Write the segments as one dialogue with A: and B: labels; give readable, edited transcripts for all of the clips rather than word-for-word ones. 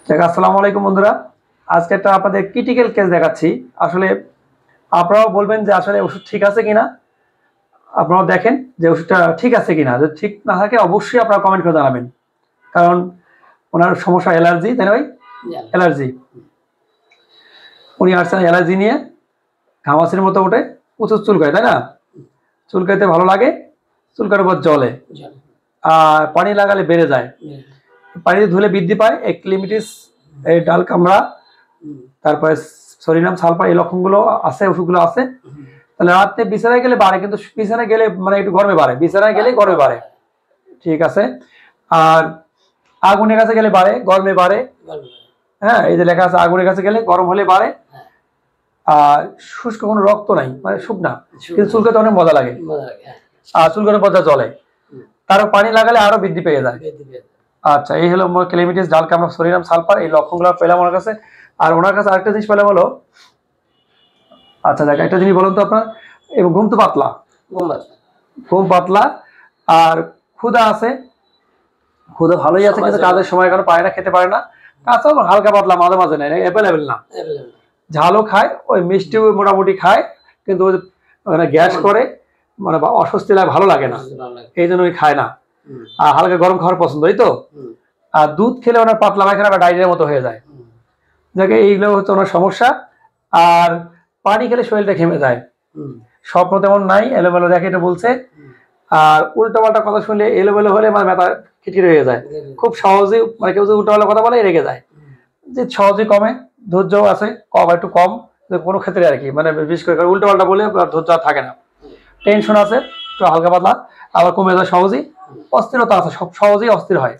A: আসসালামু আলাইকুম বন্ধুরা, আজকে একটা আপনাদের ক্রিটিক্যাল কেস দেখাচ্ছি। আসলে আপনারাও বলবেন যে আসলে ওষুধ ঠিক আছে কিনা, আপনারাও দেখেন যে ওষুধটা ঠিক আছে কিনা। যদি ঠিক না থাকে অবশ্যই আপনারা কমেন্ট করে জানাবেন, কারণ ওনার সমস্যা অ্যালার্জি, তাই না ভাই? অ্যালার্জি, উনি আসছেন অ্যালার্জি নিয়ে, ঘামাচির মতো ওঠে, প্রচুর চুলকায়, তাই না? চুলকাইতে ভালো লাগে, চুলকার উপর জ্বলে, আর পানি লাগালে বেড়ে যায়, পানি ধুলে বৃদ্ধি পায়, এক্লিমিটিস, এই ডাল কামড়া, তারপরে সোডিয়াম সালফার, এই লক্ষণগুলো আছে, ওষুধগুলো আছে। তাহলে রাতে বিছানায় গেলে বাড়ে, কিন্তু বিছানায় গেলে মানে একটু গরমে বাড়ে, বিছানায় গেলে গরমে বাড়ে, ঠিক আছে। আর আগুনের কাছে গেলে বাড়ে, গরমে বাড়ে। হ্যাঁ, এই যে লেখা আছে আগুনের কাছে গেলে গরম হলে বাড়ে। আর শুষ্ক কোনো রক্ত নাই, মানে শুকনা, কিন্তু চুলকাতে অনেক মজা লাগে, আর চুলকানোর পর্যা জ্বলে, তারও পানি লাগালে আরো বৃদ্ধি পেয়ে যায়। আচ্ছা, এই হলো ক্লেমিটিস, ডাল কামড়া, সোডিয়াম সালফার, এই লক্ষণগুলো পেলাম ওনার কাছে। আর ওনার কাছে আরেকটা জিনিস পেলাম হলো, আচ্ছা দেখ একটা জিনিস বলুন তো আপনার, এবং ঘুম তো পাতলা, ঘুম পাতলা, আর ক্ষুধা আছে, ক্ষুধা ভালোই আছে, কিন্তু কাজের সময় কারো পায় না, খেতে পারে না। কাঁচা হালকা পাতলা, মাঝে মাঝে নেয়, অ্যাভেলেবেল না। ঝালও খায়, ওই মিষ্টিও মোটামুটি খায়, কিন্তু মানে গ্যাস করে, মানে অস্বস্তি লাগে, ভালো লাগে না, এই জন্য ওই খায় না। আর হালকা গরম খাওয়ার পছন্দ, এই তো। আর দুধ খেলে ওনার পাতলা পায়খানা বা ডায়রিয়ার মতো হয়ে যায়, যাকে এইগুলো হচ্ছে ওনার সমস্যা। আর পানি খেলে শরীরটা ঘেমে যায়, স্বপ্ন তেমন নাই, এলোমেলো দেখে, এটা বলছে। আর উল্টো পাল্টা কথা শুনলে, এলোমেলো হলে মানে মাথা খিটখিটে হয়ে যায়, খুব সহজেই, মানে কেউ যদি উল্টো পাল্টা কথা বলে রেগে যায়, যে সহজেই কমে, ধৈর্য আছে কম, একটু কম কোনো ক্ষেত্রে আর কি, মানে বিশেষ করে উল্টো পাল্টা বলে ধৈর্য আর থাকে না। টেনশন আছে একটু হালকা পাতলা, আবার কমে যায় সহজেই। অস্থিরতা আছে, সব সহজেই অস্থির হয়,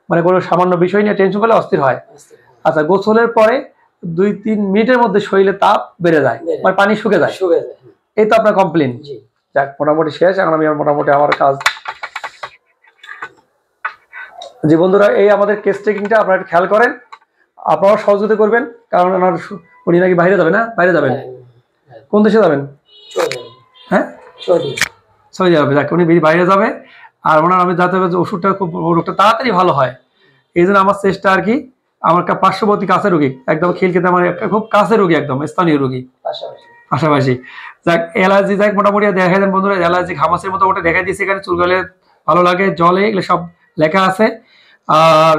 A: মানে কোনো সামান্য বিষয় নিয়ে টেনশন করলে অস্থির হয়। আচ্ছা, গোসলের পরে 2-3 মিনিটের মধ্যে শরীরে তাপ বেড়ে যায়, মানে পানি শুকে যায়, এই তো আপনার কমপ্লেন। যাক, মোটামুটি শেষ, এখন আমি মোটামুটি আমার কাজ। জি বন্ধুরা, এই আমাদের কেস টেকিংটা আপনারা একটু খেয়াল করেন, আপনারাও সহযোগিতা করবেন, কারণ উনি নাকি বাইরে যাবে, না বাইরে যাবেন, কোন দেশে যাবেন? হ্যাঁ, সৌদি আরবে। যাক, উনি বাইরে যাবে, আর ওনার আমি যাতে ওষুধটা খুব, রোগটা তাড়াতাড়ি ভালো হয়, এই জন্য আমার চেষ্টা আর কি। আমার পার্শ্ববর্তী কাছে রোগী, একদম খিলখিতে, আমার খুব কাছে রোগী, একদম স্থানীয় রোগী, পাশাপাশি। যাক, অ্যালার্জি, যাক মোটামুটি দেখাই দেন বন্ধুরা, অ্যালার্জি ঘামাচির মতো ওটা দেখাই দিয়েছে, এখানে চুলকালে ভালো লাগে, জলে, এগুলো সব লেখা আছে। আর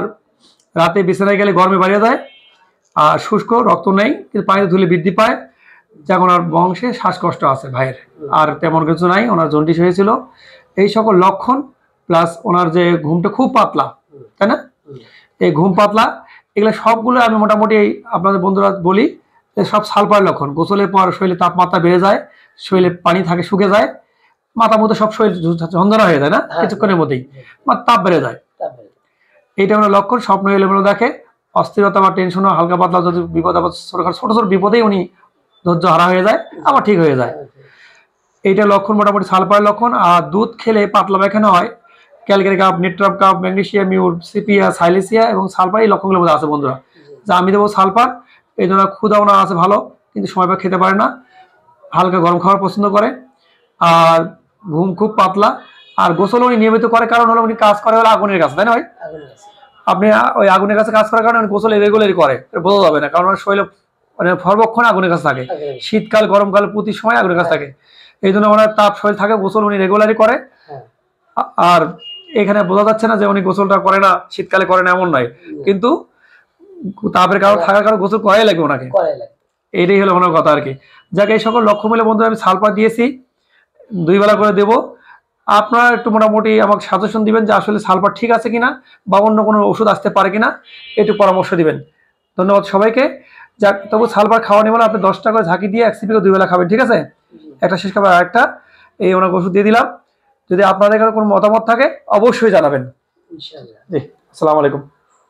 A: রাতে বিছানায় গেলে গরমে বাড়িয়ে যায়, আর শুষ্ক, রক্ত নেই, কিন্তু পানিতে ধুলে বৃদ্ধি পায়। যাক, ওনার বংশে শ্বাসকষ্ট আছে ভাইয়ের, আর তেমন কিছু নাই, ওনার জন্ডিস হয়েছিল, এই সকল লক্ষণ, প্লাস ওনার যে ঘুমটা খুব পাতলা, তাই না? এই ঘুম পাতলা, এগুলো সবগুলো আমি মোটামুটি আপনাদের বন্ধুরা বলি যে সব সালফার লক্ষণ। গোসলের পর শরীরে তাপমাত্রা বেড়ে যায়, শরীরে পানি থাকে, শুকে যায়, মাথা মধ্যে সব শরীর ঝঞ্ঝনা হয়ে যায়, না কিছুক্ষণের মধ্যেই তাপ বেড়ে যায়, এইটা হলো লক্ষণ। স্বপ্ন এলোমেলো দেখে, অস্থিরতা বা টেনশনও হালকা পাতলা, যদি বিপদ আপদ, ছোট ছোট বিপদেই উনি ধৈর্য হারা হয়ে যায়, আবার ঠিক হয়ে যায়, এইটা লক্ষণ মোটামুটি সালফার লক্ষণ। আর দুধ খেলে পাতলা পায়খানা হয়, ক্যালকারি কাপ, নিট্রাম কাপ, ম্যাগনেসিয়াম, মিউর, সিপিয়া, সাইলেসিয়া এবং সালফার, এই লক্ষণগুলোর মধ্যে আছে বন্ধুরা। যা আমি দেবো সালফার, এই জন্য ক্ষুধা ওনার আছে ভালো, কিন্তু সময় পর খেতে পারে না, হালকা গরম খাবার পছন্দ করে, আর ঘুম খুব পাতলা। আর গোসল উনি নিয়মিত করে, কারণ হলো উনি কাজ করে হলো আগুনের কাছে, তাই না ভাই? আপনি ওই আগুনের কাছে কাজ করার কারণে উনি গোসল রেগুলারই করে, বোঝা যাবে না, কারণ ওনার শরীরে মানে সর্বক্ষণ আগুনের কাছে থাকে, শীতকাল গরমকাল প্রতি সময় আগুনের কাছে থাকে, এই জন্য ওনার তাপ শরীর থাকে, গোসল উনি রেগুলারই করে। আর এখানে বোঝা যাচ্ছে না যে উনি গোসলটা করে না, শীতকালে করে না এমন নয়, কিন্তু তাপের কারণ থাকার কারণে গোসল করাই লাগবে ওনাকে, এইটাই হলো ওনার কথা আর কি। যাকে এই সকল লক্ষ্য মিলে বন্ধুরা আমি সালফার দিয়েছি, 2 বেলা করে দেবো। আপনারা একটু মোটামুটি আমাকে সাজেশন দিবেন যে আসলে সালফার ঠিক আছে কিনা, বা অন্য কোনো ওষুধ আসতে পারে কিনা, একটু পরামর্শ দিবেন। ধন্যবাদ সবাইকে। যাক, তবু সালফার খাওয়া নিয়ে বলে আপনি 10 টাকা করে ঝাঁকি দিয়ে 1 সিপি 2 বেলা খাবেন, ঠিক আছে? একটা শেষ খাবার, আরেকটা, এই ওনাকে ওষুধ দিয়ে দিলাম। যদি আপনাদের কোনো মতামত থাকে অবশ্যই জানাবেন। জি, আসসালামু আলাইকুম।